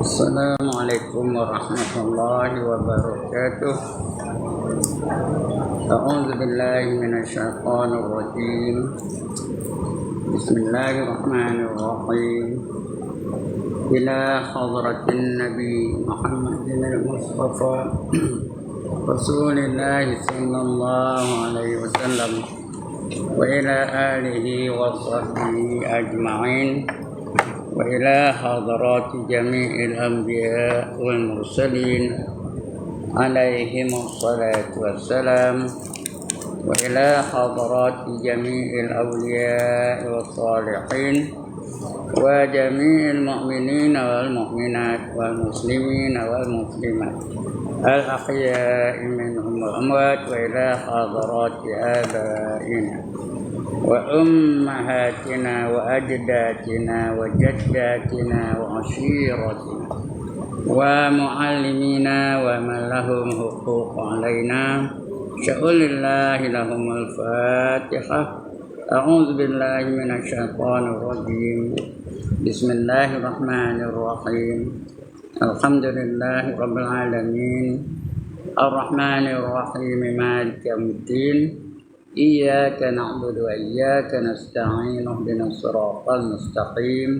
Assalamualaikum warahmatullahi wabarakatuh. A'udzu billahi minasyaitonir rajim. Bismillahirrahmanirrahim. Ila hadratin Nabi Muhammadin al-Mustafa Rasulillah sallallahu alaihi wasallam wa ila alihi wa sahbihi ajma'in. وإلى حضرات جميع الأنبياء والمرسلين عليهم الصلاة والسلام وإلى حضرات جميع الأولياء والصالحين وجميع المؤمنين والمؤمنات والمسلمين والمسلمات الأحياء منهم والأموات وإلى حضرات آبائنا وأمهاتنا وأجدادنا وجداتنا وعشيرتنا ومعلمينا ومن لهم حقوق علينا شأن الله لهم الفاتحة. أعوذ بالله من الشيطان الرجيم. بسم الله الرحمن الرحيم. الحمد لله رب العالمين الرحمن الرحيم مالك يوم الدين. إياك نعبد وإياك نستعين اهدنا الصراط المستقيم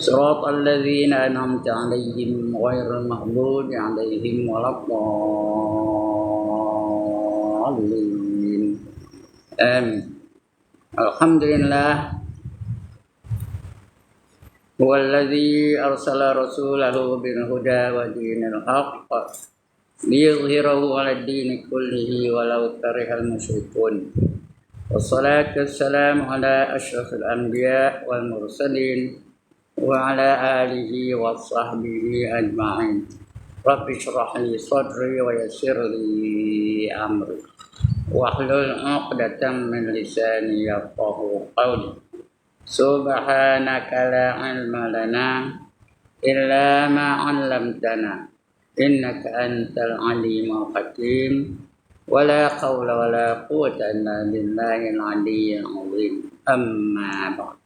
صراط الذين أنعمت عليهم غير المغضوب عليهم ولا الضالين آمين. الحمد لله هو الذي أرسل رسوله بالهدى ودين الحق ليظهره على الدين كله ولو كره المشركون. والصلاة والسلام على أشرف الأنبياء والمرسلين وعلى آله وصحبه أجمعين. رب اشرح لي صدري ويسر لي أمري واحلل عقدة من لساني يفقهوا قولي. سبحانك لا علم لنا إلا ما علمتنا إنك أنت العليم الحكيم ولا حول ولا قوة إلا بالله العلي العظيم. أما بعد.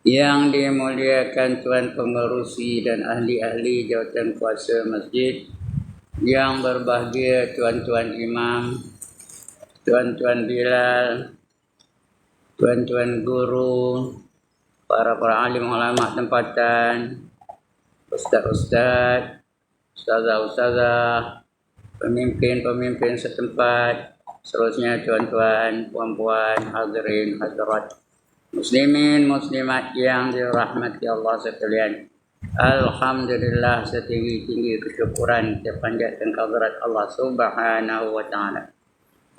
Yang dimuliakan Tuan Pengerusi dan ahli-ahli jawatan kuasa masjid, yang berbahagia tuan-tuan imam, tuan-tuan Bilal, tuan-tuan guru, para alim ulama tempatan, ustaz-ustaz, ustazah-ustazah, pemimpin-pemimpin setempat, seterusnya tuan-tuan, puan-puan, hadirin, hadirat, muslimin, muslimat yang dirahmati Allah sekalian. Alhamdulillah, setinggi-tinggi kesyukuran kita panjatkan kehadirat Allah Subhanahu wa taala.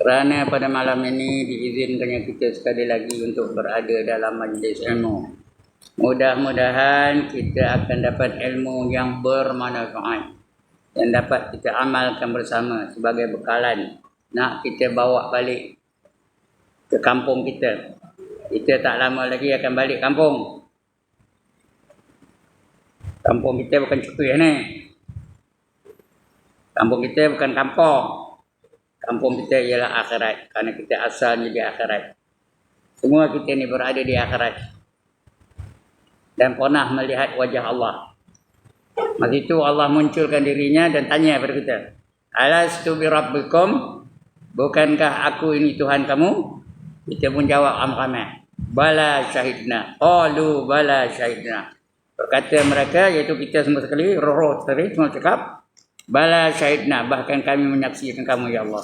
Kerana pada malam ini diizinkannya kita sekali lagi untuk berada dalam majlis ilmu. Mudah-mudahan kita akan dapat ilmu yang bermanfaat dan dapat kita amalkan bersama sebagai bekalan nak kita bawa balik ke kampung kita. Kita tak lama lagi akan balik kampung. Kampung kita bukan Cukui ni. Kampung kita bukan kampung. Kampung kita ialah akhirat, kerana kita asalnya di akhirat. Semua kita ni berada di akhirat dan pernah melihat wajah Allah. Masa itu Allah munculkan dirinya dan tanya kepada kita, Alastu bi rabbikum, bukankah aku ini Tuhan kamu? Kita pun jawab ramai-ramai, Bala syahidna. Qalu bala syahidna. Berkata mereka, iaitu kita semua sekali, roh-roh tadi semua cakap, Bala syahidna, bahkan kami menyaksikan kamu ya Allah.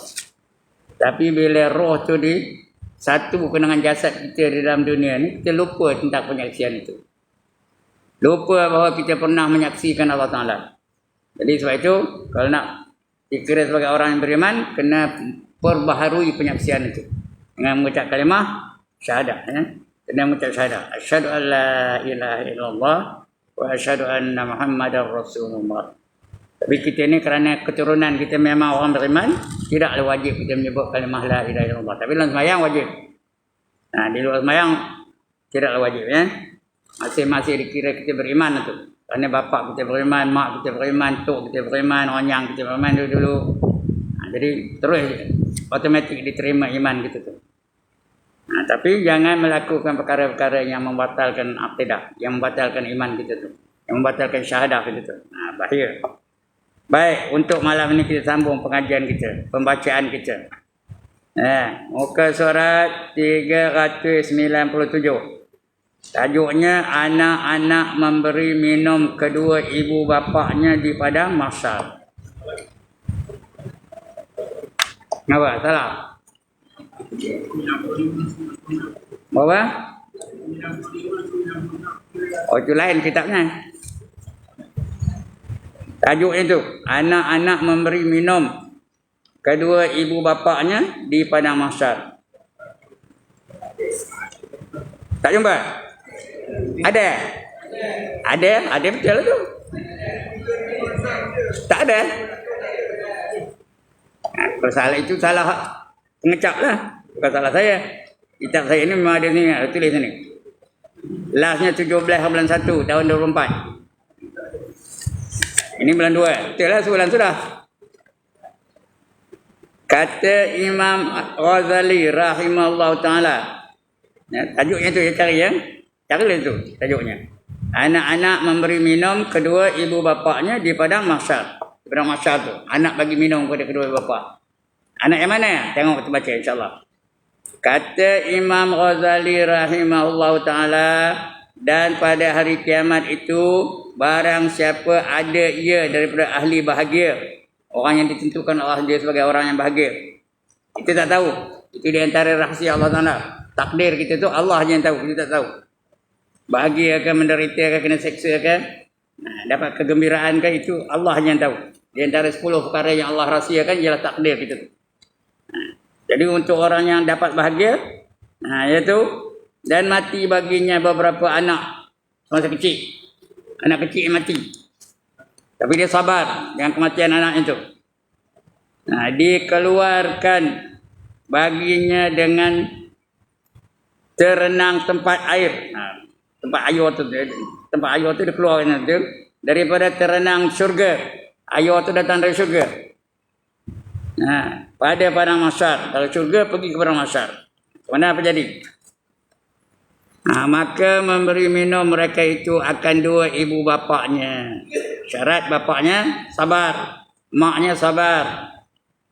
Tapi bila roh tu satu dengan jasad kita di dalam dunia ni, kita lupa tentang penyaksian itu. Lupa bahawa kita pernah menyaksikan Allah Ta'ala. Jadi sebab itu, kalau nak dikira sebagai orang yang beriman, kena perbaharui penyaksian itu dengan mengucap kalimah syahadah. Kena mengucap syahadah. Asyhadu an la ilaha illallah wa asyhadu anna Muhammadar Rasulullah. Tapi kita ni kerana keturunan kita memang orang beriman, tidaklah wajib kita menyebut kalimah la ilaha illallah. Tapi dalam sembahyang wajib. Nah, di luar sembahyang tidaklah wajib ya. Masing-masing dikira kita beriman tu. Kerana bapak kita beriman, mak kita beriman, tok kita beriman, orang yang kita beriman dulu. Jadi terus otomatik diterima iman kita tu. Tapi jangan melakukan perkara-perkara yang membatalkan akidah, yang membatalkan iman kita tu, yang membatalkan syahadah kita tu. Bahaya. Baik, untuk malam ini kita sambung pengajian kita, pembacaan kita. Muka surat 397. Tajuknya anak-anak memberi minum kedua ibu bapaknya di padang mahsyar. Apa? Salah? Apa? Oh, itu lain kitabnya. Tajuknya tu, anak-anak memberi minum kedua ibu bapaknya di padang mahsyar. Tak jumpa? Ada? Ada betul lah tu. Tak ada? Kalau salah itu salah pengecap lah. Bukan salah saya. Kitab saya ini memang ada ni, tulis ni. Lastnya 17/1 tahun 24. Ini bulan 2. Betul lah, sebulan sudah. Kata Imam Ghazali rahimahullah ta'ala. Tajuknya tu, ya cari ya. Carilah tu tajuknya. Anak-anak memberi minum kedua ibu bapaknya di padang mahsyar. Di padang mahsyar tu. Anak bagi minum kepada kedua ibu bapa. Anak yang mana? Tengok kita baca insyaAllah. Kata Imam Ghazali rahimahullah ta'ala, dan pada hari kiamat itu, barang siapa ada ia daripada ahli bahagia, orang yang ditentukan Allah dia sebagai orang yang bahagia, kita tak tahu. Itu di antara rahsia Allah Ta'ala. Takdir kita tu Allah yang tahu, kita tak tahu. Bahagia ke, menderita ke, kena seksa ke, dapat kegembiraan ke, itu Allah yang tahu. Di antara 10 perkara yang Allah rahsiakan ialah takdir kita tu. Jadi untuk orang yang dapat bahagia, iaitu dan mati baginya beberapa anak masa kecil. Anak kecil yang mati. Tapi dia sabar dengan kematian anak itu. Dikeluarkan baginya dengan terenang tempat air. Tempat air tu dia keluarkan itu daripada terenang syurga. Air tu datang dari syurga. Pada padang mahsyar. Kalau syurga pergi ke padang mahsyar. Mana apa jadi? Maka memberi minum mereka itu akan dua ibu bapaknya. Syarat bapaknya sabar, maknya sabar,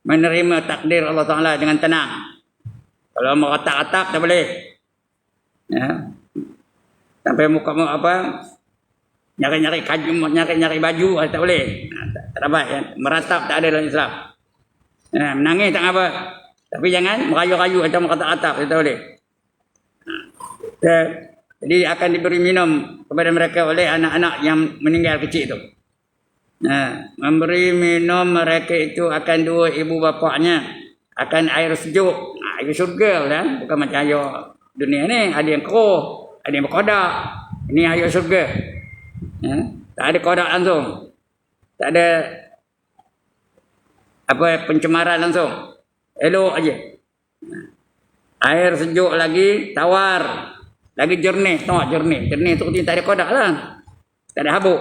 menerima takdir Allah Ta'ala dengan tenang. Kalau mau atak-atak tak boleh. Sampai muka nyari-nyari baju tak boleh. Tak dapat ya. Meratap tak ada dalam Islam. Menangis tak apa. Tapi jangan merayu-rayu atau meratak-atak, tak boleh. Jadi akan diberi minum kepada mereka oleh anak-anak yang meninggal kecil itu. Memberi minum mereka itu akan dua ibu bapaknya, akan air sejuk, air syurga lah, bukan macam air dunia ni. Ada yang keruh, ada yang berkodak. Ini air syurga. Tak ada kodak langsung, tak ada pencemaran langsung, elok aja. Air sejuk lagi, tawar, lagi jernih. Tengok jernih tu tak ada kodak lah, tak ada habuk.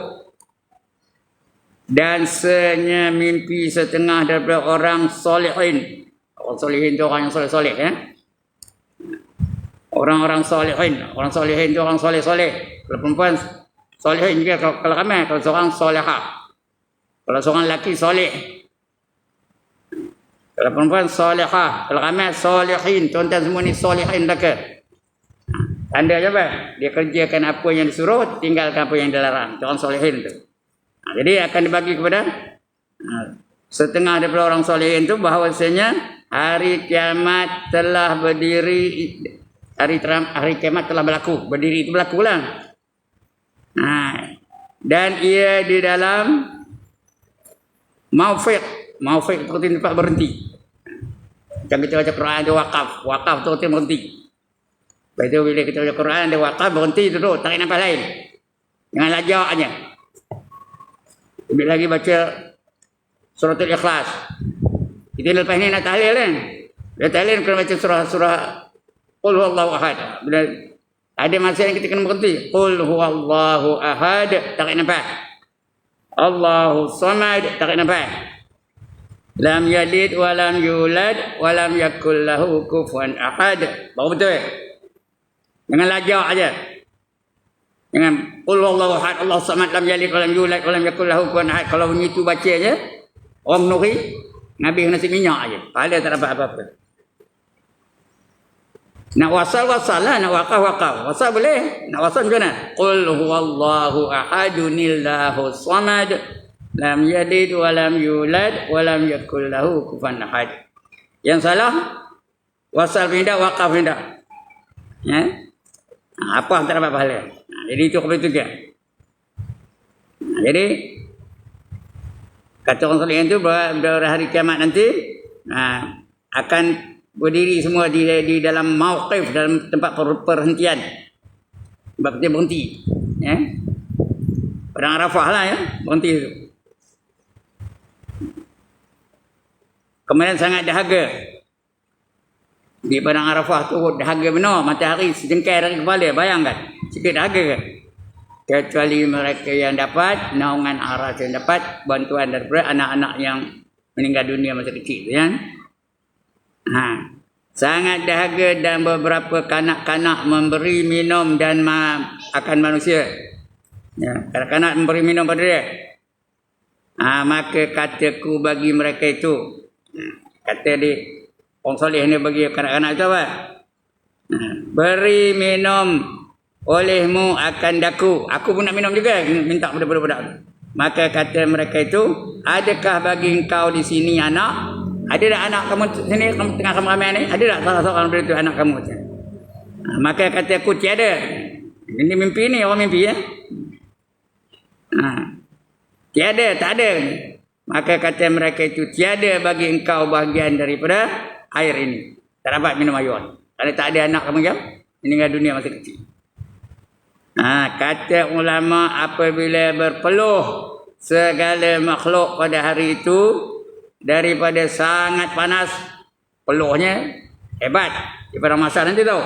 Dan senya mimpi setengah daripada orang solehin. Orang solehin tu orang yang soleh-soleh ya. Orang-orang solehin. Orang solehin tu orang soleh-soleh. Kalau perempuan solehin juga, kalau ramai. Kalau seorang solehah. Kalau seorang lelaki soleh. Kalau perempuan solehah. Kalau ramai solehin. Tuan-tuan semua ni solehin mereka. Tanda apa? Dia kerjakan apa yang disuruh, tinggalkan apa yang dilarang. Orang solehin tu. Jadi akan dibagi kepada setengah daripada orang solehin tu, bahawasanya hari kiamat telah berdiri. Hari kiamat telah berlaku. Berdiri itu berlaku lah. Dan ia di dalam maufiq. Maufiq itu tempat berhenti. Macam kita baca Quran ada wakaf. Wakaf tu tempat berhenti. Lepas itu bila kita baca Quran ada wakaf, berhenti duduk, tarik nafas lain. Jangan lajak aja. Bila lagi baca suratul Ikhlas. Kita lepas ni nak tahlil kan. Bila tahlil kena baca surah Qul huwallahu ahad. Bila ada masa yang kita kena berhenti. Qul huwallahu ahad, tarik nafas. Allahu samad, tarik nafas. Lam yalid wa lam yulad wa lam yakul lahu kufuwan ahad. Baru betul. Jangan lajak aja. Jangan qul huwallahu ahad, Allahu samad, lam yalid wa lam yulad wa lam yakul lahu kufuwan ahad. Kalau begitu baca aja, orang nuri Nabi nasi minyak aja. Pahala tak dapat apa-apa. Nak wasal lah, nak waqaf. Wasal boleh. Nak wasal macam mana? Qul huwallahu ahadunillahu samad, lam yalid wa lam yulad wa lam yakul lahu kufuwan ahad. Yang salah wasal pindah, waqaf pindah. Ya? Apa tak dapat pahala. Jadi itu kebetul dia. Jadi kata orang salih itu pada hari kiamat nanti akan berdiri semua di dalam mauqif, dalam tempat perhentian. Sebab dia berhenti. Ya? Padang Arafah lah ya, berhenti itu. Kemudian sangat dahaga. Di Padang Arafah tu dahaga benar, matahari sejengkai dari kepala, bayangkan. Sikit dahaga kan? Kecuali mereka yang dapat naungan aras, yang dapat bantuan daripada anak-anak yang meninggal dunia masa kecil kan. Sangat dahaga dan beberapa kanak-kanak memberi minum dan akan manusia. Ya, kanak-kanak memberi minum pada dia. Maka kataku bagi mereka itu, kata di orang soleh ni bagi kanak-kanak itu apa? Beri minum olehmu akan daku. Aku pun nak minum juga, minta pada budak-budak. Maka kata mereka itu, adakah bagi engkau di sini anak? Ada tak anak kamu sini tengah ramai-ramai ni? Ada tak salah seorang daripada itu anak kamu? Maka kata aku tiada. Ini mimpi ni, orang mimpi ya. Tiada, tak ada. Maka kata mereka itu, tiada bagi engkau bahagian daripada air ini. Tak dapat minum air. Kalau tak ada anak kamu kan? Meninggal dunia masa kecil. Kata ulama apabila berpeluh segala makhluk pada hari itu daripada sangat panas, peluhnya hebat. Di pada masa nanti tahu.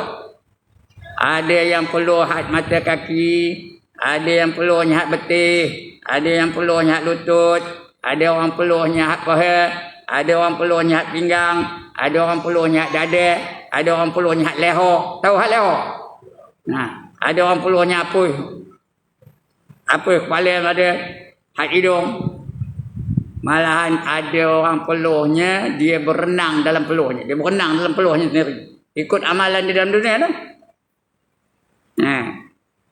Ada yang peluh had mata kaki, ada yang peluhnya had betih, ada yang peluhnya had lutut, ada orang peluhnya had paha, ada orang peluhnya had pinggang, ada orang peluhnya had dada, ada orang peluhnya had leher. Tahu had leher? Ada orang peluhnya apa kepala yang ada, had hidung. Malahan ada orang peluhnya, dia berenang dalam peluhnya. Dia berenang dalam peluhnya sendiri. Ikut amalan di dalam dunia tu.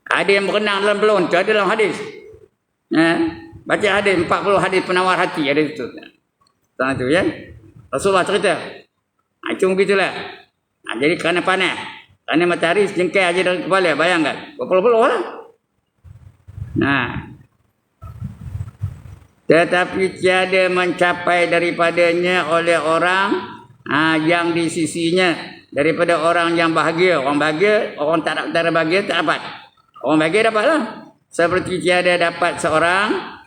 Ada yang berenang dalam peluh, itu ada dalam hadis. Baca hadis, 40 hadis penawar hati ada itu. Tentang itu ya. Rasulullah cerita. Itu begitulah. Jadi kerana panas. Kerana matahari sejengkai aja dari kepala, bayangkan. Berpeluh-peluh lah. Tetapi tiada mencapai daripadanya oleh orang yang di sisinya. Daripada orang yang bahagia. Orang bahagia, orang tak bahagia tak dapat. Orang bahagia dapatlah. Seperti tiada dapat seorang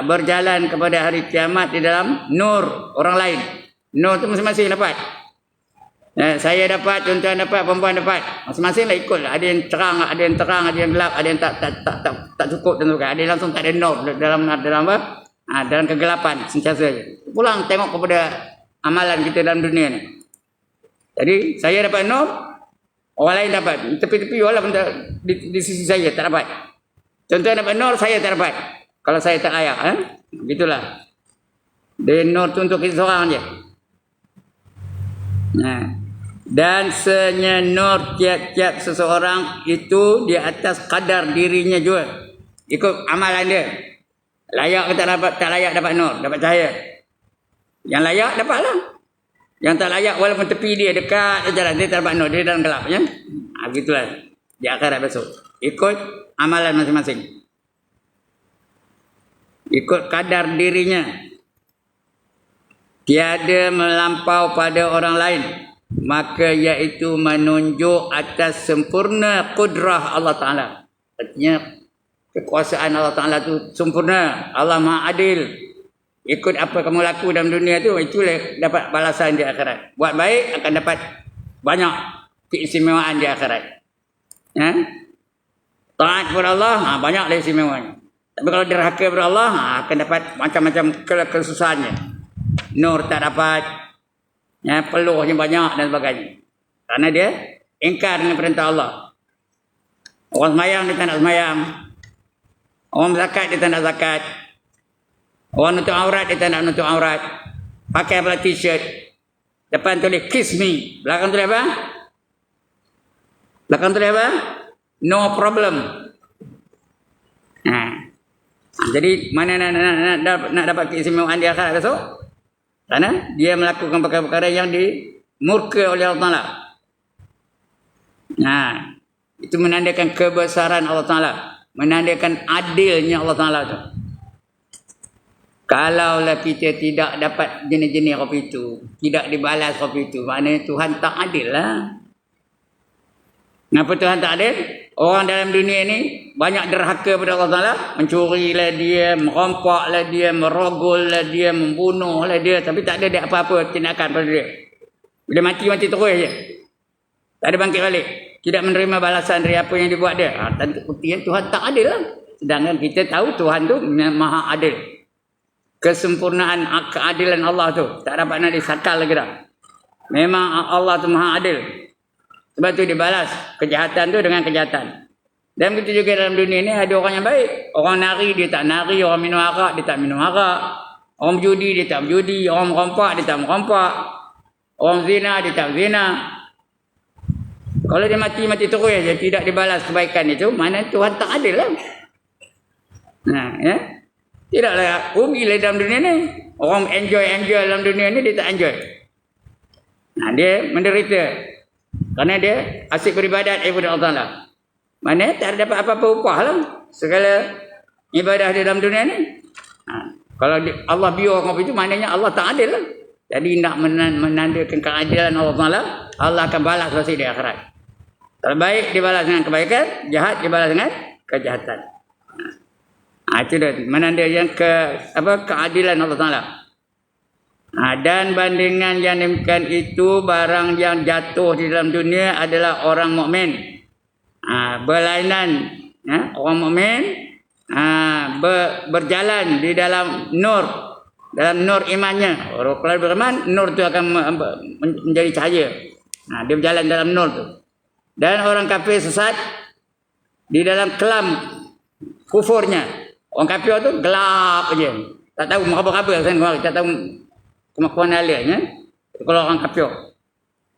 berjalan kepada hari kiamat di dalam nur orang lain. Nur tu masing-masing dapat. Saya dapat, tuan-tuan dapat, perempuan dapat. Masing-masing lah ikut. Ada yang terang, ada yang gelap, ada yang tak cukup tentukan. Ada yang langsung tak ada nur dalam apa? Dalam kegelapan sentiasa saja. Pulang tengok kepada amalan kita dalam dunia ni. Jadi saya dapat nur, orang lain dapat. Tepi-tepi walaupun di sisi saya tak dapat. Tuan-tuan dapat nur, saya tak dapat. Kalau saya tak layak, begitulah. Dia nur tu untuk kita seorang je. Dan senyenur tiap-tiap seseorang itu di atas kadar dirinya juga. Ikut amalan dia. Layak ke tak layak dapat nur, dapat cahaya. Yang layak dapatlah. Yang tak layak walaupun tepi dia dekat jalan dia tak dapat nur, dia dalam gelap ya. Begitulah di akhirat besok. Ikut amalan masing-masing. Ikut kadar dirinya. Tiada melampau pada orang lain, maka iaitu menunjuk atas sempurna kudrah Allah Ta'ala. Artinya kekuasaan Allah Ta'ala itu sempurna. Allah Maha Adil. Ikut apa kamu laku dalam dunia tu, itulah dapat balasan di akhirat. Buat baik akan dapat banyak keistimewaan di akhirat. Taat kepada Allah, banyaklah istimewanya. Tapi kalau derhaka kepada Allah, akan dapat macam-macam kesusahannya. nur tak dapat, peluhnya banyak dan sebagainya. Karena dia ingkar dengan perintah Allah. Orang semayang dia tak nak semayang, orang zakat dia tak nak zakat, orang nutup aurat dia tak nak nutup aurat, pakai pula t-shirt, depan tulis kiss me, belakang tulis apa? Belakang tulis apa? No problem. Jadi mana nak dapat keistimewaan di akhirat besok? Karena dia melakukan perkara-perkara yang dimurka oleh Allah Ta'ala. Itu menandakan kebesaran Allah Ta'ala, menandakan adilnya Allah Ta'ala tu. Kalaulah kita tidak dapat jenis-jenis kopi itu, tidak dibalas kopi itu, maknanya Tuhan tak adil lah. Kenapa Tuhan tak adil? Orang dalam dunia ini banyak derhaka pada Allah Ta'ala. Mencurilah dia, merompaklah dia, merogollah dia, membunuhlah dia. Tapi tak ada apa-apa tindakan pada dia. Bila mati terus je. Tak ada bangkit balik. Tidak menerima balasan dari apa yang dibuat dia. Tentu buktinya Tuhan tak adil lah. Sedangkan kita tahu Tuhan tu maha adil. Kesempurnaan keadilan Allah tu tak dapat nak disakal lagi dah. Memang Allah tu maha adil. Sebab tu dibalas kejahatan tu dengan kejahatan. Dan begitu juga dalam dunia ni ada orang yang baik. Orang nari dia tak nari, orang minum arak dia tak minum arak. Orang berjudi dia tak berjudi, orang merompak dia tak merompak. Orang zina dia tak zina. Kalau dia mati terus je, tidak dibalas kebaikan itu, mana Tuhan tak adil lah. Tidaklah rugilah dalam dunia ni. Orang enjoy dalam dunia ni, dia tak enjoy. Dia menderita. Kerana dia asyik beribadat kepada Allah Ta'ala. Mana tak dapat apa-apa upah lah. Segala ibadah dia dalam dunia ni. Kalau Allah biar orang itu, maknanya Allah tak adil lah. Jadi nak menandakan keadilan Allah Ta'ala, Allah akan balas pasti di akhirat. Kalau baik dibalas dengan kebaikan, jahat dibalas dengan kejahatan. Itu dah menandakan keadilan Allah Ta'ala. Dan bandingan yang demikian itu, barang yang jatuh di dalam dunia adalah orang mukmin. Berlainan orang mukmin berjalan di dalam nur imannya. Kalau beriman, nur itu akan menjadi cahaya. Dia berjalan dalam nur tu. Dan orang kafir sesat di dalam kelam kufurnya. Orang kafir tu gelap aja. Tak tahu apa-apa tak tahu kemakuan alihnya. Kalau orang kafir.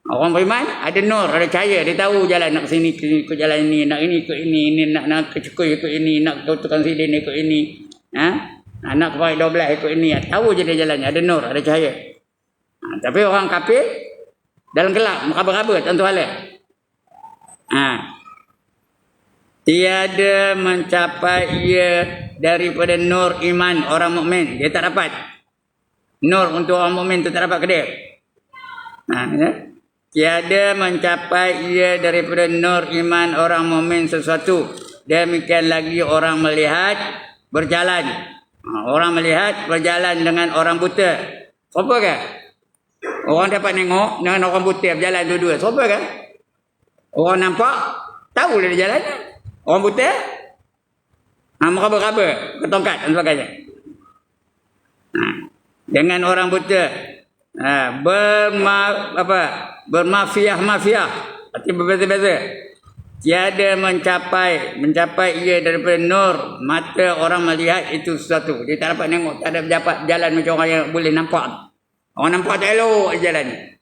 Orang beriman ada nur, ada cahaya, dia tahu jalan nak ke sini ikut jalan ini, nak ini ikut ini nak ke cukup ikut ini, nak ke tukang sidin ikut ini. Nak ke Pahit 12 ikut ini. Tahu je dia jalannya, ada nur, ada cahaya. Tapi orang kafir dalam gelap, meraba-raba tentu halal. Tiada mencapai ia daripada nur iman orang mukmin. Dia tak dapat. Nur untuk orang mukmin itu tak dapat ke dia. Tiada mencapai ia daripada nur iman orang mukmin sesuatu. Demikian lagi orang melihat berjalan. Orang melihat berjalan dengan orang buta. Siapa ke? Orang dapat tengok dengan orang buta berjalan dua-dua. Siapa ke? Orang nampak, tahu dia jalannya. Orang buta, meraba-raba, ketongkat dan sebagainya. Dengan orang buta, bermafiah-mafiah, arti berbeza-beza. Tiada mencapai ia daripada nur mata orang melihat itu sesuatu. Dia tak dapat tengok, tak ada dapat jalan macam orang yang boleh nampak. Orang nampak tak elok jalan.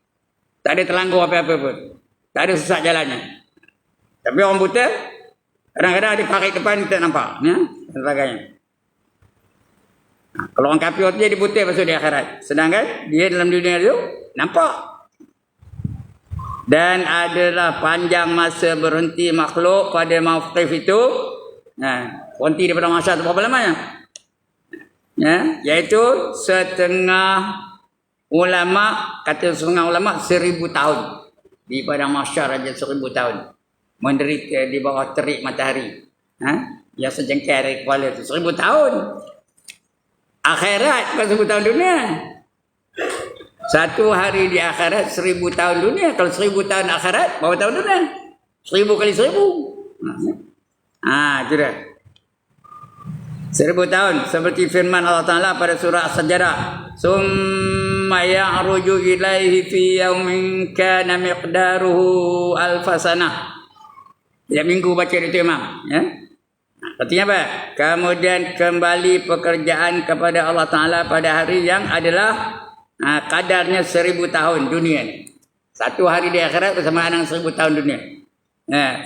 Tak ada terlanggar apa-apa pun. Tak ada sesat jalannya. Tapi orang buta, kadang-kadang ada parit depan kita nampak. Dan sebagainya. Kalau orang kafir tu jadi buta masuk di akhirat. Sedangkan dia dalam dunia tu nampak. Dan adalah panjang masa berhenti makhluk pada mawqif itu. Berhenti daripada masa tu berapa lamanya? Iaitu setengah ulama, kata setengah ulama 1000 tahun. Di padang mahsyar aja 1000 tahun. Menderita di bawah terik matahari. Yang sejengkal dari kepala itu 1000 tahun. Akhirat bukan 1000 tahun dunia. Satu hari di akhirat 1000 tahun dunia. Kalau 1000 tahun akhirat, berapa tahun dunia? 1000 kali 1000. Itu dah. 1000 tahun. Seperti firman Allah Ta'ala pada surah As-Sajdah. Thumma ya'ruju ilaihi fi yaumin kana miqdaruhu alfasanah. Tiap minggu baca itu Imam. Ya? Artinya apa? Kemudian kembali pekerjaan kepada Allah Ta'ala pada hari yang adalah kadarnya 1000 tahun dunia. Satu hari di akhirat bersamaan dengan 1000 tahun dunia.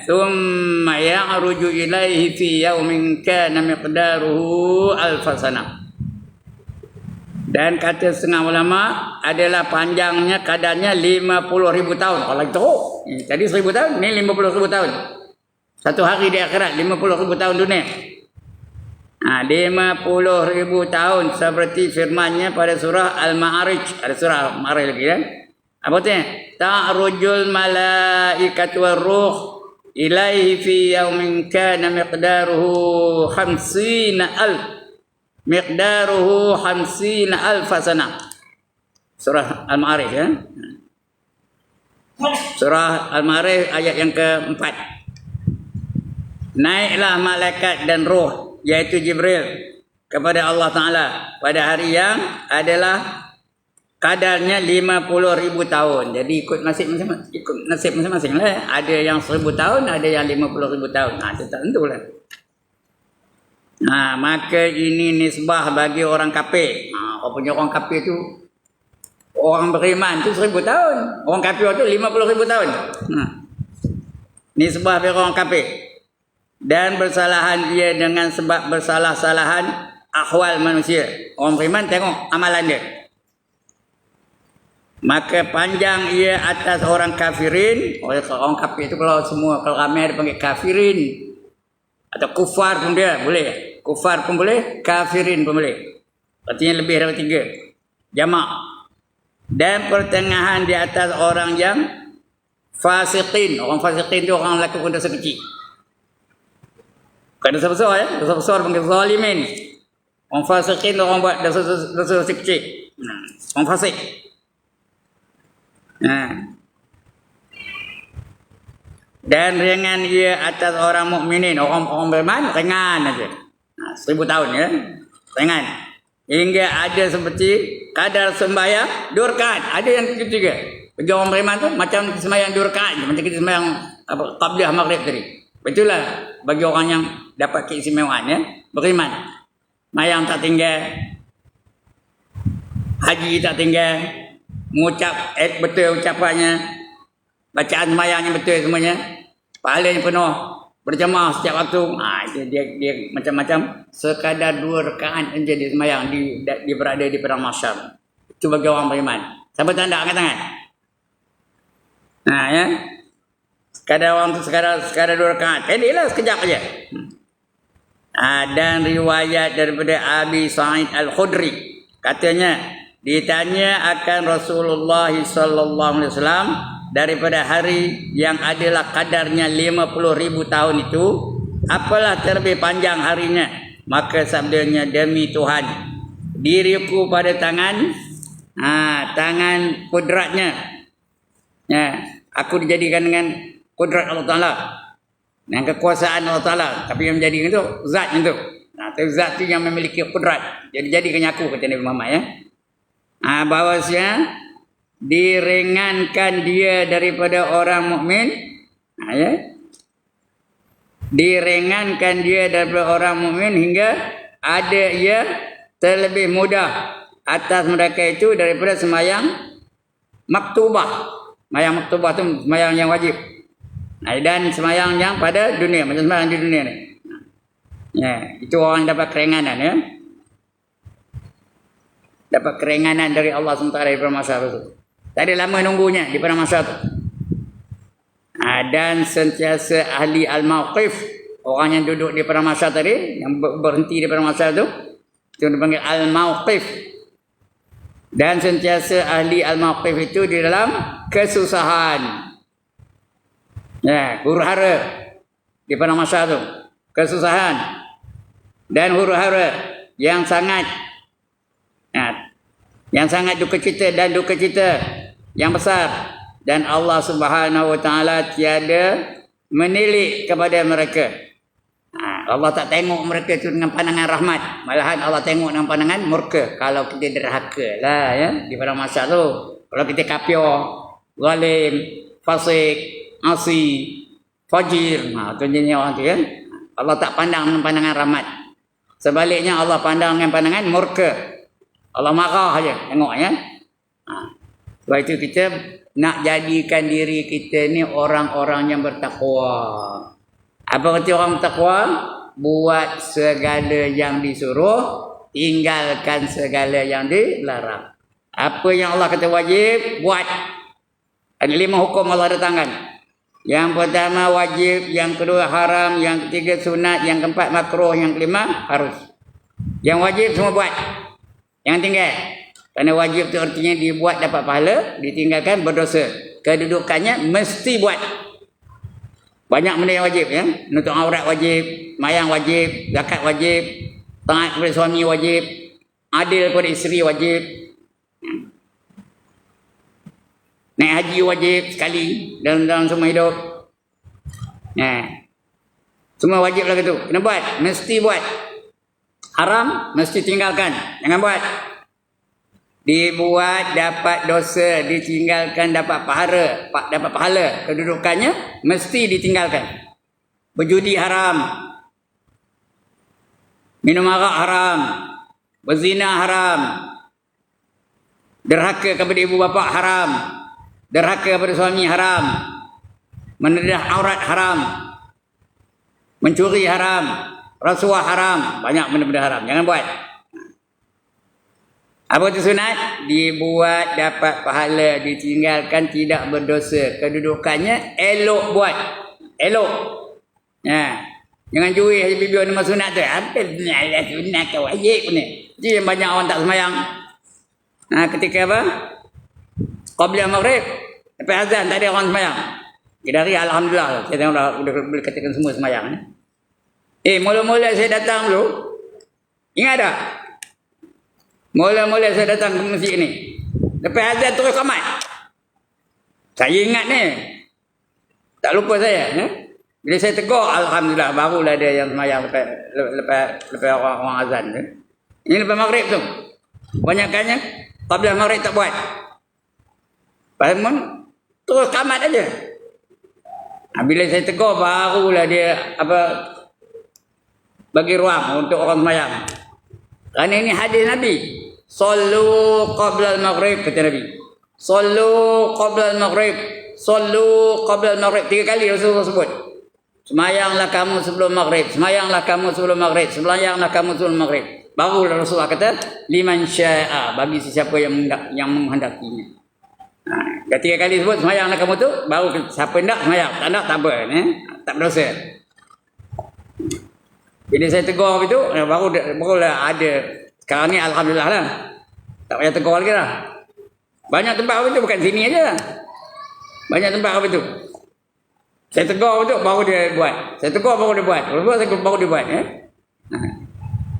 Thumma ya'ruju ilaihi fi yaumin kana miqdaruhu alfasanah. Dan kata setengah ulama adalah panjangnya kadarnya 50.000 tahun. Kalau itu, tadi 1000 tahun, ini 50.000 tahun. Satu hari di akhirat 50.000 tahun dunia. 50.000 tahun seperti firmannya pada surah Al-Ma'arij. Ada surah Al-Ma'arij lagi kan? Apa tu? Ta'rujul malaikatu war-ruh ilaihi fi yaumin kana miqdaruhu 50,000 sanah. Surah Al-Ma'arij ya. Surah Al-Ma'arij ayat yang keempat. Naiklah malaikat dan roh, yaitu Jibril, kepada Allah Ta'ala pada hari yang adalah kadarnya 50.000 tahun. Jadi ikut nasib masing-masing lah. Ada yang 1000 tahun, ada yang 50.000 tahun. Itu tak tentulah. Maka ini nisbah bagi orang kafir. Kau punya orang kafir tu, orang beriman tu 1000 tahun. Orang kafir tu 50.000 tahun. Nisbah bagi orang kafir. Dan bersalahan dia dengan sebab bersalah-salahan ahwal manusia. Orang beriman tengok amalan dia. Maka panjang ia atas orang kafirin. Orang kafir itu kalau ramai ada panggil kafirin. Atau kufar pun dia boleh. Kufar pun boleh, kafirin pun boleh. Artinya lebih daripada 3. Jamak. Dan pertengahan di atas orang yang fasiqin. Orang fasiqin itu orang melakukan dosa kecil. Bukan dosa besar ya. Dosa besar panggil zalimin. Orang fasiqin orang buat dosa kecil. Orang fasik. Dan ringan ia atas orang mukminin, orang beriman ringan aja. 1000 tahun ya. Ringan. Hingga ada seperti kadar sembahyang 2 rakaat. Ada yang ketiga. Bagi orang beriman tu macam sembahyang 2 rakaat, macam kita sembahyang tabliyah maghrib tadi. Betul lah bagi orang yang dapat keistimewaan ya, beriman. Mayang tak tinggal. Haji tak tinggal. Mengucap betul ucapannya. Bacaan sembahyangnya betul semuanya. Pahalanya penuh. Berjemaah setiap waktu. Itu dia macam-macam. Sekadar 2 rakaat saja dia sembahyang. Dia berada di padang mahsyar. Itu bagi orang beriman. Siapa tanda angkat tangan? Ya. Sekadar orang tu sekadar 2 rakaat. Pendeklah sekejap aja. Dan riwayat daripada Abi Sa'id Al-Khudri. Katanya, ditanya akan Rasulullah SAW daripada hari yang adalah kadarnya 50.000 tahun itu, apalah terlebih panjang harinya? Maka sabdanya, demi Tuhan, diriku pada tangan kudratnya. Aku dijadikan dengan kudrat Allah Ta'ala, dengan kekuasaan Allah Ta'ala. Tapi yang menjadikan itu zatnya itu. Tapi zat itu yang memiliki kudrat. Jadi jadikannya aku, kata Nabi Muhammad ya. Bahawasanya diringankan dia daripada orang mukmin. Diringankan dia daripada orang mukmin hingga ada ia terlebih mudah atas mereka itu daripada sembahyang maktubah. Sembahyang maktubah tu sembahyang yang wajib. Dan sembahyang yang pada dunia, macam sembahyang di dunia ni. Itu orang yang dapat keringanan ya. Dapat keringanan dari Allah SWT di padang mahsyar itu. Tak ada lama nunggunya di padang mahsyar itu. Dan sentiasa ahli al-mawqif, orang yang duduk di padang mahsyar tadi, yang berhenti di padang mahsyar itu dipanggil al-mawqif. Dan sentiasa ahli al-mawqif itu di dalam kesusahan. Huru-hara di padang mahsyar itu, kesusahan dan huru-hara yang sangat duka cita dan duka cita yang besar, dan Allah Subhanahu Wa Taala tiada menilik kepada mereka. Allah tak tengok mereka tu dengan pandangan rahmat. Malahan Allah tengok dengan pandangan murka. Kalau kita derhaka lah ya. Di pada masa tu. Kalau kita kafir, zalim, fasik, asi, fajir. Tu jenis orang tu ya. Allah tak pandang dengan pandangan rahmat. Sebaliknya Allah pandang dengan pandangan murka. Allah marah aja. Tengok ya. Sebab itu kita nak jadikan diri kita ni orang-orang yang bertakwa. Apa kata orang bertakwa? Buat segala yang disuruh, tinggalkan segala yang dilarang. Apa yang Allah kata wajib, buat. Ada 5 hukum Allah datangkan. Yang pertama wajib, yang kedua haram, yang ketiga sunat, yang keempat makruh, yang kelima harus. Yang wajib semua buat. Yang tinggal. Kerana wajib tu artinya dibuat dapat pahala, ditinggalkan berdosa. Kedudukannya mesti buat. Banyak benda yang wajib ya. Menutup aurat wajib, mayang wajib, zakat wajib, taat kepada suami wajib, adil kepada isteri wajib. Naik haji wajib sekali dalam semua hidup. Semua wajib lah gitu. Kena buat, mesti buat. Haram mesti tinggalkan, jangan buat. Dibuat dapat dosa, ditinggalkan dapat pahala. Kedudukannya mesti ditinggalkan. Berjudi haram. Minum arak haram. Berzina haram. Derhaka kepada ibu bapa haram. Derhaka kepada suami haram. Menedah aurat haram. Mencuri haram. Rasuah haram. Banyak benda-benda haram. Jangan buat. Apa itu sunat? Dibuat dapat pahala, ditinggalkan tidak berdosa. Kedudukannya elok buat. Elok. Jangan curi haji bibir nama sunat tu. Apa sunat ke wajib ni? Jadi banyak orang tak semayang. Ketika apa? Qabla maghrib. Lepas azan tak ada orang semayang. Dari alhamdulillah. Saya tengok dah boleh katakan semua semayang. Mula-mula saya datang dulu. Ingat tak? Mula-mula saya datang ke masjid ni. Lepas azan terus qamat. Saya ingat ni. Tak lupa saya. Bila saya tegur, alhamdulillah barulah ada yang semayang lepas orang azan tu. Ini lepas maghrib tu. Banyakkannya qabla maghrib tak buat. Bangun terus qamat aja. Bila saya tegur barulah dia bagi ruang untuk orang semayang. Kerana ini hadis Nabi. Sallu qabla al-maghrib, kata Nabi. Sallu qabla al-maghrib. Sallu qabla al-maghrib. 3 kali Rasulullah sebut. Semayanglah kamu sebelum maghrib. Semayanglah kamu sebelum maghrib. Semayanglah kamu sebelum maghrib. Baru Rasulullah kata, liman sya'a, bagi sesiapa yang menghendakinya. Dah 3 kali sebut semayanglah kamu tu, baru siapa nak semayang. Tak nak, tak apa. Tak berdosa. Bila saya tegur itu, barulah ada. Sekarang ni alhamdulillah lah. Tak payah tegur lagi lah. Banyak tempat apa itu, bukan sini aja lah. Banyak tempat apa itu. Saya tegur itu, baru dia buat. Saya tegur, baru dia buat. Baru dia buat.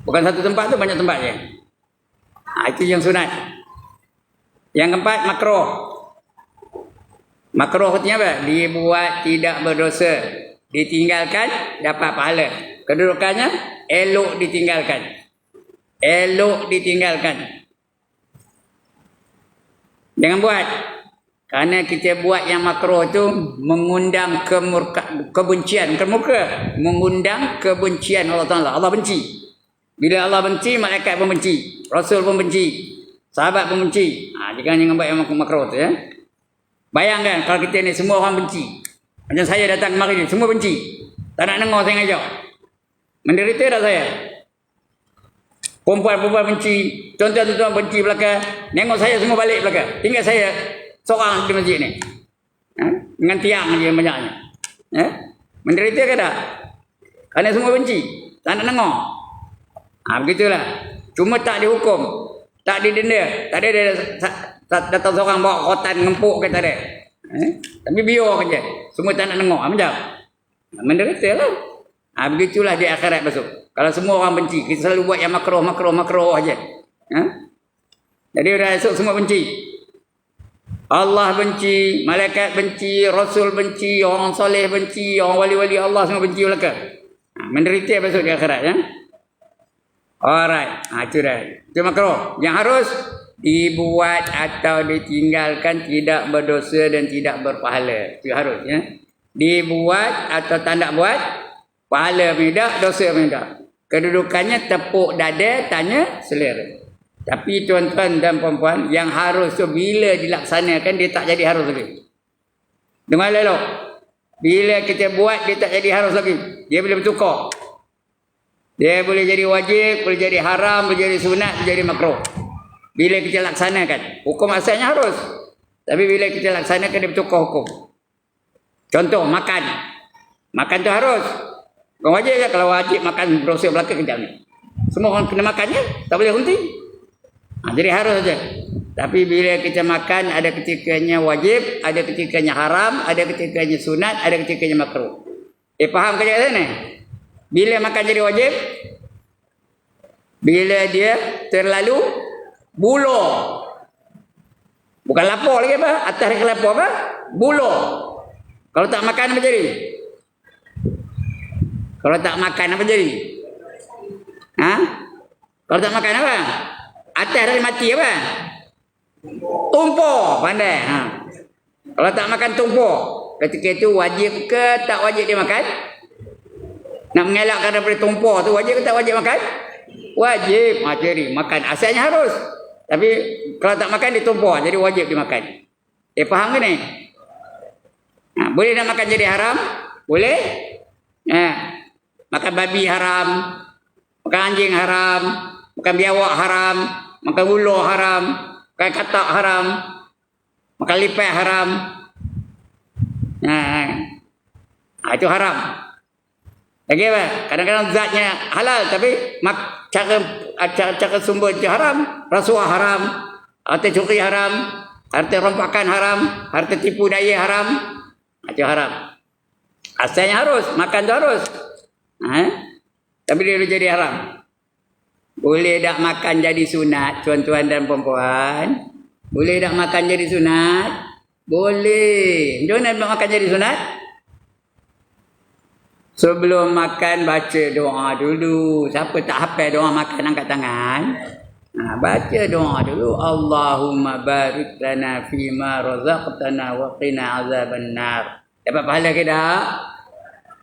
Bukan satu tempat tu, banyak tempat je. Itu yang sunat. Yang keempat, makruh. Makruh artinya apa? Dibuat tidak berdosa. Ditinggalkan, dapat pahala. Kedudukannya, elok ditinggalkan. Elok ditinggalkan. Jangan buat. Kerana kita buat yang makruh tu mengundang kebencian, bukan murka, mengundang kebencian Allah Taala. Allah benci. Bila Allah benci, malaikat pun benci, Rasul pun benci, sahabat pun benci. Jangan buat yang makruh tu ya. Bayangkan kalau kita ni semua orang benci. Macam saya datang kemari ni, semua benci. Tak nak dengar saya ngajak. Menderita dah saya. Perempuan-perempuan benci, tuan-tuan benci belakang. Nengok saya semua balik belakang. Tinggal saya seorang di masjid ni. Dengan tiang je banyaknya. Menderita ke tak? Kerana semua benci. Tak nak dengar. Begitulah. Cuma tak dihukum. Tak didenda. Tak ada datang seorang bawa rotan ngempuk ke tak ada. Tapi biar je. Semua tak nak dengar. Macam? Menderita lah. Begitulah di akhirat besok. Kalau semua orang benci, kita selalu buat yang makruh aja. Jadi dah esok semua benci. Allah benci, malaikat benci, Rasul benci, orang soleh benci, orang wali-wali Allah semua benci belaka. Menderita besok di akhirat ya. Alright. Itu dah. Itu makruh. Yang harus dibuat atau ditinggalkan tidak berdosa dan tidak berpahala. Itu harus ya. Dibuat atau tak nak buat, pahala tidak, dosa tidak. Kedudukannya tepuk dada, tanya selera. Tapi tuan-tuan dan puan-puan, yang harus tu bila dilaksanakan dia tak jadi harus lagi. Dengar elok. Bila kita buat dia tak jadi harus lagi. Dia boleh bertukar. Dia boleh jadi wajib, boleh jadi haram, boleh jadi sunat, boleh jadi makruh. Bila kita laksanakan. Hukum asalnya harus. Tapi bila kita laksanakan dia bertukar hukum. Contoh makan. Makan tu harus. Bukan wajib je kalau wajib makan berosok belakang kejap ni. Semua orang kena makannya, tak boleh henti. Jadi harus saja. Tapi bila kita makan ada ketikanya wajib, ada ketikanya haram, ada ketikanya sunat, ada ketikanya makruh. Faham kerja sana? Bila makan jadi wajib? Bila dia terlalu bulo. Bukan lapar lagi apa? Atas dia lapar apa? Bulo. Kalau tak makan apa jadi? Kalau tak makan apa jadi? Kalau tak makan apa? Atas dia mati apa? Tumpur. Pandai. Kalau tak makan tumpur. Ketika itu wajib ke tak wajib dia makan? Nak mengelakkan daripada tumpur tu wajib ke tak wajib makan? Wajib. Jadi makan. Asalnya harus. Tapi kalau tak makan dia tumpur. Jadi wajib dimakan. Faham ke ni? Boleh nak makan jadi haram? Boleh? Makan babi haram, makan anjing haram, makan biawak haram, makan ulu haram, makan katak haram, makan lipat haram. Itu haram. Lagi apa? Kadang-kadang zatnya halal tapi cara sumber itu haram. Rasuah haram, harta curi haram, harta rompakan haram, harta tipu daya haram. Itu haram. Asalnya harus, makan tu harus. Tapi dia jadi haram. Boleh tak makan jadi sunat, tuan-tuan dan puan-puan? Boleh tak makan jadi sunat? Boleh. Macam mana nak makan jadi sunat? Sebelum makan baca doa dulu. Siapa tak hafal doa makan angkat tangan. Baca doa dulu. Allahumma barik lana fima razaqtana wa qina azabannar. Dapat pahala ke tak?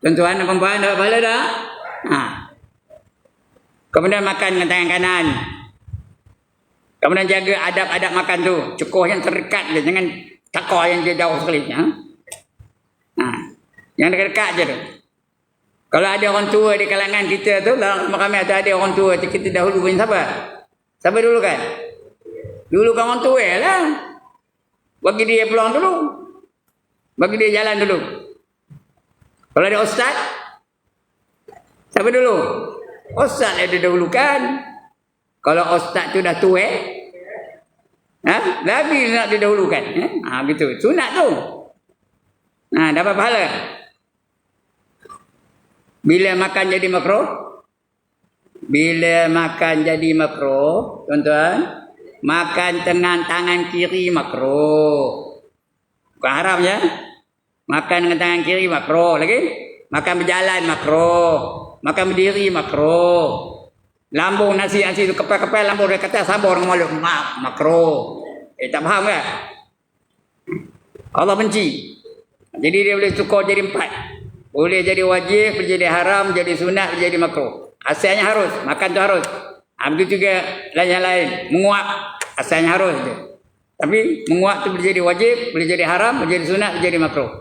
Tuan-tuan dan puan-puan dapat pahala tak? Kemudian makan dengan tangan kanan. Kemudian jaga adab-adab makan tu. Cukup yang terdekat je. Jangan cakar yang dia jauh sekali. Yang dekat-dekat je tu. Kalau ada orang tua di kalangan kita tu, dalam kami ada orang tua, kita dahulu punya sabar. Sabar dulu kan? Dulu kan orang tua lah. Bagi dia peluang dulu. Bagi dia jalan dulu. Kalau ada ustaz, sabar dulu. Ustaz ada dahulukan. Kalau ustaz tu dah tua, Nabi nak didahulukan. Gitu. Sunat tu. Dapat pahala. Bila makan jadi makruh? Bila makan jadi makruh, tuan-tuan, makan dengan tangan kiri makruh. Bukan haram ya. Makan dengan tangan kiri makruh. Lagi? Makan berjalan makruh. Makan berdiri makruh. Lambung nasi tu kepal-kepal lambung dia kata sambung dengan mulut. Makruh. Tak faham kan? Allah benci. Jadi dia boleh tukar jadi 4. Boleh jadi wajib, boleh jadi haram, jadi sunat, boleh jadi makruh. Asalnya harus. Makan tu harus. Begitu juga yang lain. Menguap. Asalnya harus je. Tapi menguap tu boleh jadi wajib, boleh jadi haram, boleh jadi sunat, boleh jadi makruh.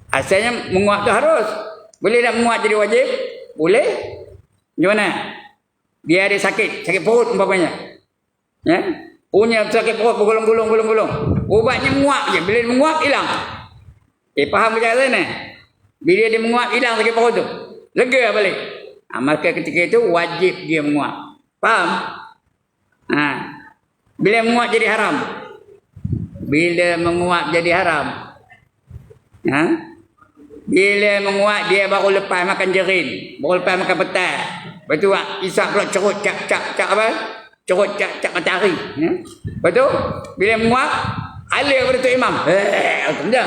Asalnya menguap tu harus. Boleh tak menguap jadi wajib? Boleh. Macam mana? Dia ada sakit perut umpamanya. Punya sakit perut bergulung-gulung. Ubatnya menguap je. Bila dia menguap, hilang. Faham macam mana? Bila dia menguap, hilang sakit perut tu. Lega balik. Maka ketika itu wajib dia menguap. Faham? Bila menguap jadi haram. Bila menguap jadi haram. Bila menguap dia baru lepas makan jerin. Baru lepas makan petai. Lepas tu isap pula cerut cak apa? Cerut cak matahari. Lepas tu bila menguap, alih kepada Tok Imam. Macam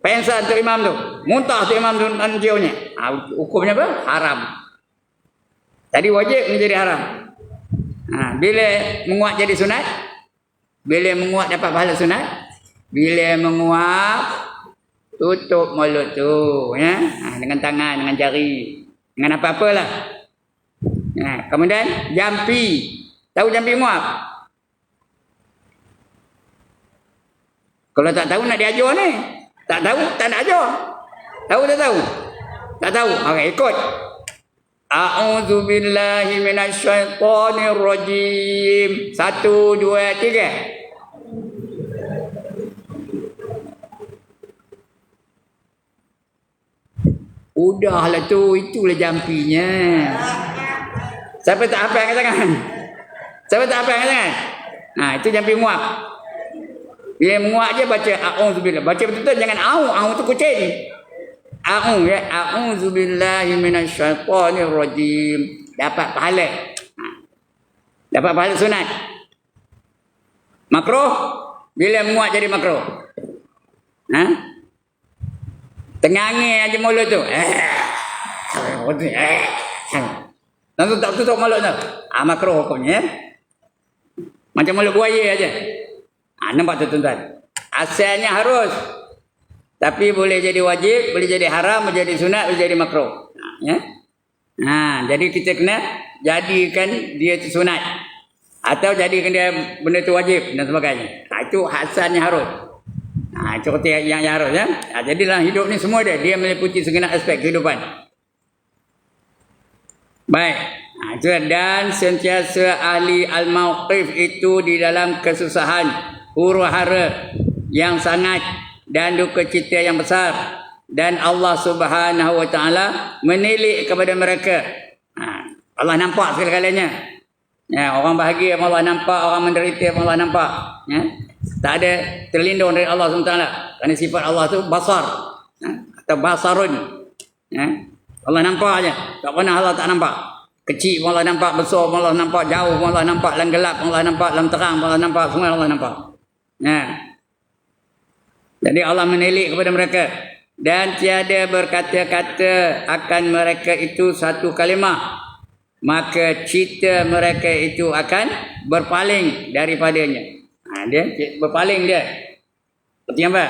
Pensan tu imam tu. Muntah tu imam tu nantiunya. Hukumnya apa? Haram. Tadi wajib menjadi haram. Bila menguap jadi sunat? Bila menguap dapat pahala sunat? Bila menguap, tutup mulut tu. Ya? Dengan tangan, dengan jari. Dengan apa-apalah. Kemudian jampi. Tahu jampi muap? Kalau tak tahu nak diajar ni. Tak tahu, tak nak ajar. Tahu tak tahu? Tak tahu. Okey, ikut. A'udzu billahi minasyaitonir rajim. 1 2 3. Udahlah tu, itulah jampinya. Siapa tak hafal angkat tangan? Siapa tak hafal angkat tangan? Itu jampi muap. Dia menguap je baca a'udzubillah. Baca betul-betul, jangan au tu kucing. Ya, a'udzubillahi minasyaitonir rajim. Dapat pahala. Dapat pahala sunat. Makruh bila menguap jadi makruh. Tengangin aja mulut tu. Langsung tak tutup mulut tu. Makruh hukumnya. Macam mulut buaya aja. Nampak tu tuan-tuan. Asalnya harus. Tapi boleh jadi wajib, boleh jadi haram, boleh jadi sunat, boleh jadi makruh. Ya. Jadi kita kena jadikan dia tu sunat. Atau jadikan dia benda tu wajib dan sebagainya. Itu asalnya harus. Itu yang harus ya. Jadi dalam hidup ni semua dia meliputi segenap aspek kehidupan. Baik. Itu dan sentiasa ahli al-mauqif itu di dalam kesusahan, huru-hara yang sangat dan duka cita yang besar, dan Allah Subhanahu wa taala menilik kepada mereka. Allah nampak segala-galanya. Ya, orang bahagia Allah nampak, orang menderita Allah nampak. Ya. Tak ada terlindung dari Allah SWT. Kerana sifat Allah tu basar. Atau basarun. Ya. Allah nampak aja. Tak pernah Allah tak nampak. Kecil pun Allah nampak, besar pun Allah nampak, jauh pun Allah nampak, dalam gelap pun Allah nampak, dalam terang pun Allah nampak, semua Allah nampak. Ya. Jadi Allah menilik kepada mereka. Dan tiada berkata-kata akan mereka itu satu kalimah. Maka cita mereka itu akan berpaling daripadanya. Dia berpaling dia. Seperti apa?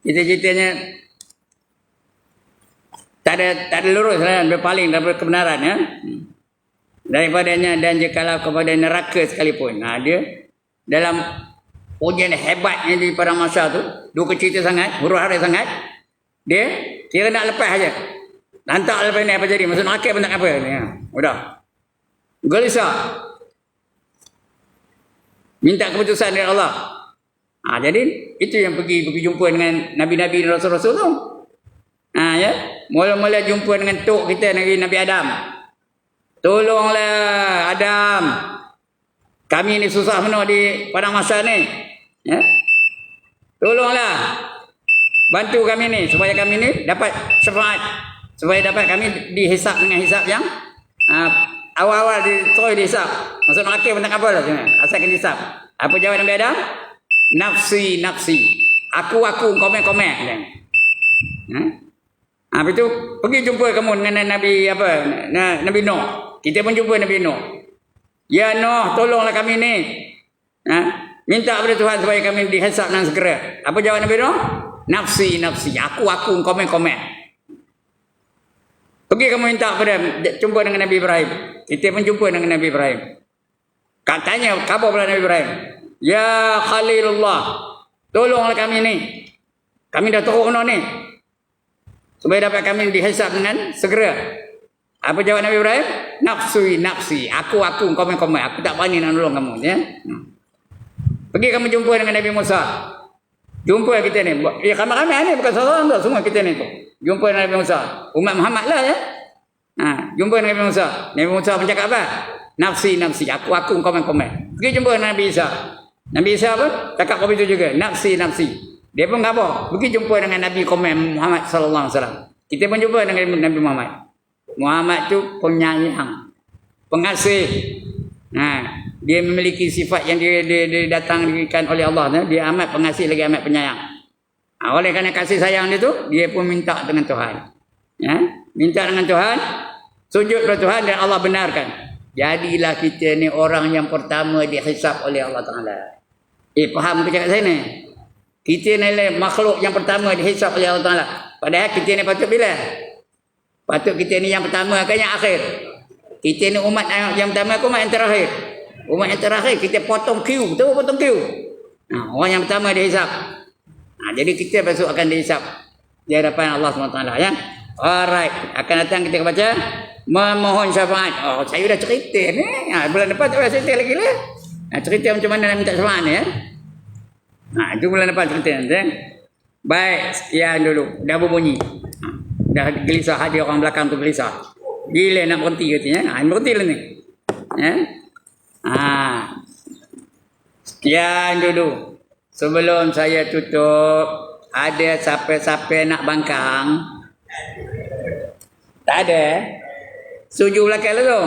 Cita-citanya tak ada lurus lah, berpaling daripada kebenaran ya. Daripadanya, dan jikalau kepada neraka sekalipun. Dia dalam ujian hebatnya di padang mahsyar tu, duka cita sangat, huru-hara sangat, dia kira nak lepas aja. Lantak lepas ni apa jadi? Masuk neraka pun tak apa. Ya. Udah. Gelisah. Minta keputusan dari Allah. Jadi itu yang pergi jumpa dengan nabi-nabi dan rasul-rasul tu. Ya. Mula-mula jumpa dengan tok kita Nabi Adam. Tolonglah Adam. Kami ni susah penuh di padang mahsyar ni. Ya. Tolonglah. Bantu kami ni supaya kami ni dapat syafaat. Supaya dapat kami dihisap dengan hisap yang awal-awal dihisap. Maksud neraka pun tak apa lah. Asalkan dihisap. Apa jawab Nabi Adam? Nafsi, nafsi. Aku, komen. Habis tu pergi jumpa kamu dengan Nabi Nuh. Kita pun jumpa Nabi Nuh. Ya Nuh, tolonglah kami ni. Minta kepada Tuhan supaya kami dihisap dengan segera. Apa jawab Nabi Nuh? Nafsi, nafsi. Aku, komen. Pergi kamu minta kepada jumpa dengan Nabi Ibrahim. Kita pun jumpa dengan Nabi Ibrahim. Katanya khabar pada Nabi Ibrahim. Ya Khalilullah, tolonglah kami ni. Kami dah teruk ni. Supaya dapat kami dihisap dengan segera. Apa jawab Nabi Ibrahim? Nafsi. Aku, komen. Aku tak berani nak nolong kamu. Ya? Pergi kamu jumpa dengan Nabi Musa. Jumpa kita ni. Ya, ramai-ramai ni, bukan seorang tu. Semua kita ni tu. Jumpa Nabi Musa. Umat Muhammad lah ya. Jumpa Nabi Musa. Nabi Musa pun cakap apa? Nafsi. Aku, komen. Pergi jumpa Nabi Isa. Nabi Isa pun cakap kopi itu juga. Nafsi. Dia pun khabar. Pergi jumpa dengan Nabi komen Muhammad sallallahu alaihi wasallam. Kita pun jumpa dengan Nabi Muhammad. Muhammad tu penyayang, pengasih. Dia memiliki sifat yang didatangkan oleh Allah. Dia amat pengasih lagi amat penyayang. Oleh kerana kasih sayang dia tu, dia pun minta dengan Tuhan. Ya, minta dengan Tuhan, sujud kepada Tuhan dan Allah benarkan. Jadilah kita ni orang yang pertama dihisap oleh Allah Taala. Faham ke cakap saya ni? Kita ni makhluk yang pertama dihisap oleh Allah Taala. Padahal kita ni patut bila? Patut kita ni yang pertama kan yang akhir. Kita ni umat yang pertama ke umat yang terakhir? Umat yang terakhir kita potong queue, betul potong queue. Orang yang pertama dihisap. Jadi kita besok akan dihisap di hadapan Allah SWT ya. Alright, akan datang kita baca memohon syafaat. Oh, saya dah cerita ni. Bulan depan tak payah cerita lagi lah. Cerita macam mana nak minta syafaat ni ya. Itu bulan depan cerita nanti. Baik, sekian dulu. Dah berbunyi. Dah gelisah hati orang belakang tu gelisah. Gila nak berhenti katanya. Berhenti lah ni. Ya. Sekian dulu. Sebelum saya tutup, ada siapa-siapa nak bangkang? Tak ada? Setuju belakang lah tu?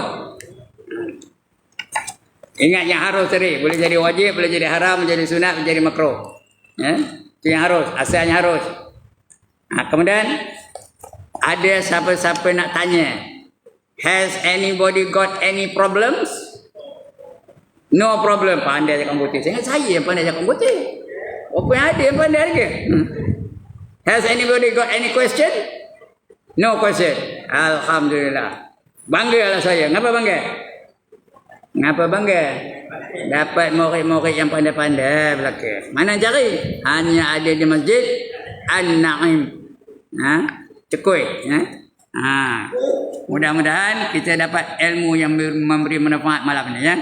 Ingat yang harus tadi. Boleh jadi wajib, boleh jadi haram, boleh jadi sunat, boleh jadi makruh. Ya? Itu yang harus. Asalnya harus. Kemudian, ada siapa-siapa nak tanya? Has anybody got any problems? No problem. Pandai cakap putih. Saya ingat saya yang pandai cakap putih. Apa yang ada yang pandai lagi? Has anybody got any question? No question. Alhamdulillah. Banggalah saya. Ngapa bangga? Ngapa bangga? Dapat murid-murid yang pandai-pandai belakang. Mana cari? Hanya ada di Masjid An-Naim. Cekui. Mudah-mudahan kita dapat ilmu yang memberi manfaat malam ini ya.